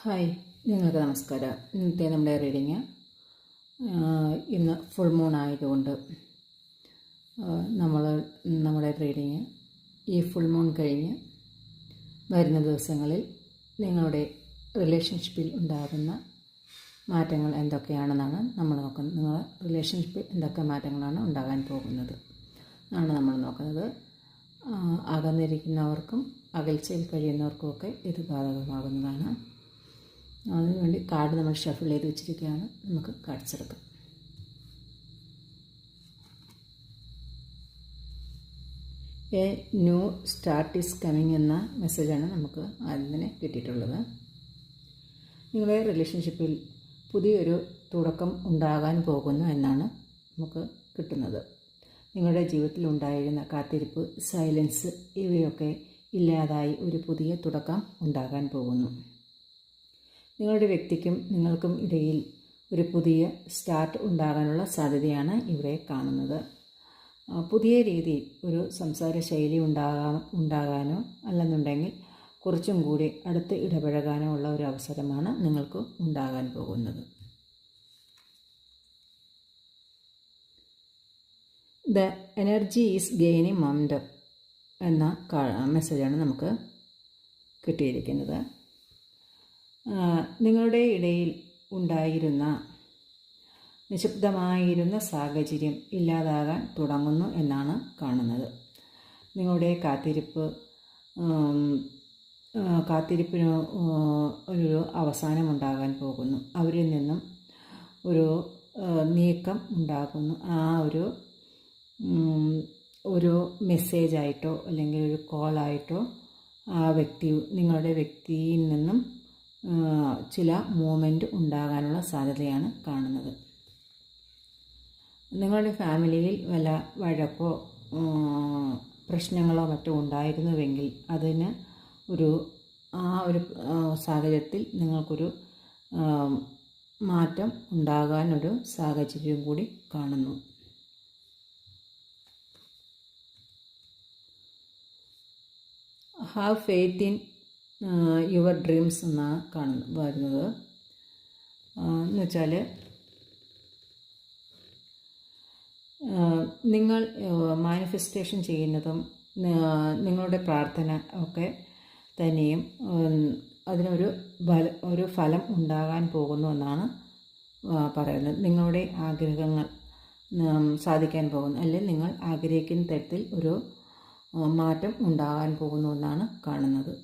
Hi, നിങ്ങൾക്ക് നമസ്കാരം. ഇന്നത്തെ നമ്മുടെ റീഡിങ് ഇന്ന് ഫുൾ മൂൺ ആയതുകൊണ്ട് നമ്മുടെ റീഡിങ് ഈ ഫുൾ മൂൺ കഴിഞ്ഞ് വരുന്ന ദിവസങ്ങളിൽ നിങ്ങളുടെ റിലേഷൻഷിപ്പിൽ ഉണ്ടാകുന്ന മാറ്റങ്ങൾ എന്തൊക്കെയാണെന്നാണ് നമ്മൾ നോക്കുന്നത്. നിങ്ങളുടെ റിലേഷൻഷിപ്പിൽ എന്തൊക്കെ മാറ്റങ്ങളാണ് ഉണ്ടാകാൻ പോകുന്നത് ആണ് നമ്മൾ നോക്കുന്നത്. അകന്നിരിക്കുന്നവർക്കും അകൽച്ചയിൽ കഴിയുന്നവർക്കുമൊക്കെ ഇത് ബാധകമാകുന്നതാണ്. അതിനുവേണ്ടി കാർഡ് നമ്മൾ ഷഫിൾ ചെയ്ത് വെച്ചിരിക്കുകയാണ്. നമുക്ക് കാർഡ്സ് എടുക്കാം. A new start is coming എന്ന മെസ്സേജാണ് നമുക്ക് ആദ്യം കിട്ടിയിട്ടുള്ളത്. നിങ്ങളുടെ റിലേഷൻഷിപ്പിൽ പുതിയൊരു തുടക്കം ഉണ്ടാകാൻ പോകുന്നു എന്നാണ് നമുക്ക് കിട്ടുന്നത്. നിങ്ങളുടെ ജീവിതത്തിൽ ഉണ്ടായിരുന്ന കാത്തിരിപ്പ്, സൈലൻസ് ഇവയൊക്കെ ഇല്ലാതായി ഒരു പുതിയ തുടക്കം ഉണ്ടാകാൻ പോകുന്നു. നിങ്ങളുടെ വ്യക്തിക്കും നിങ്ങൾക്കും ഇടയിൽ ഒരു പുതിയ സ്റ്റാർട്ട് ഉണ്ടാകാനുള്ള സാധ്യതയാണ് ഇവിടെ കാണുന്നത്. പുതിയ രീതിയിൽ ഒരു സംസാര ശൈലി ഉണ്ടാകാനോ അല്ലെന്നുണ്ടെങ്കിൽ കുറച്ചും കൂടി അടുത്ത് ഇടപഴകാനോ ഉള്ള ഒരു അവസരമാണ് നിങ്ങൾക്ക് ഉണ്ടാകാൻ പോകുന്നത്. The energy is gaining momentum എന്ന മെസ്സേജാണ് നമുക്ക് കിട്ടിയിരിക്കുന്നത്. നിങ്ങളുടെ ഇടയിൽ ഉണ്ടായിരുന്ന നിശബ്ദമായിരുന്ന സാഹചര്യം ഇല്ലാതാകാൻ തുടങ്ങുന്നു എന്നാണ് കാണുന്നത്. നിങ്ങളുടെ കാത്തിരിപ്പിന് ഒരു അവസാനമുണ്ടാകാൻ പോകുന്നു. അവരിൽ നിന്നും ഒരു നീക്കം ഉണ്ടാകുന്നു. ആ ഒരു മെസ്സേജായിട്ടോ അല്ലെങ്കിൽ ഒരു കോളായിട്ടോ നിങ്ങളുടെ വ്യക്തിയിൽ നിന്നും ചില മൂവ്മെൻറ്റ് ഉണ്ടാകാനുള്ള സാധ്യതയാണ് കാണുന്നത്. നിങ്ങളുടെ ഫാമിലിയിൽ വല്ല വഴക്കോ പ്രശ്നങ്ങളോ മറ്റോ ഉണ്ടായിരുന്നുവെങ്കിൽ അതിന് ഒരു സാഹചര്യത്തിൽ നിങ്ങൾക്കൊരു മാറ്റം ഉണ്ടാകാനൊരു സാഹചര്യം കൂടി കാണുന്നു. Have faith in your dreams എന്നാണ് വരുന്നത്. എന്നുവെച്ചാൽ നിങ്ങൾ മാനിഫെസ്റ്റേഷൻ ചെയ്യുന്നതും നിങ്ങളുടെ പ്രാർത്ഥന ഒക്കെ തന്നെയും അതിനൊരു ഫലം ഉണ്ടാകാൻ പോകുന്നു എന്നാണ് പറയുന്നത്. നിങ്ങളുടെ ആഗ്രഹങ്ങൾ സാധിക്കാൻ പോകുന്നു, അല്ലെങ്കിൽ നിങ്ങൾ ആഗ്രഹിക്കുന്ന തരത്തിൽ ഒരു മാറ്റം ഉണ്ടാകാൻ പോകുന്നു എന്നാണ് കാണുന്നത്.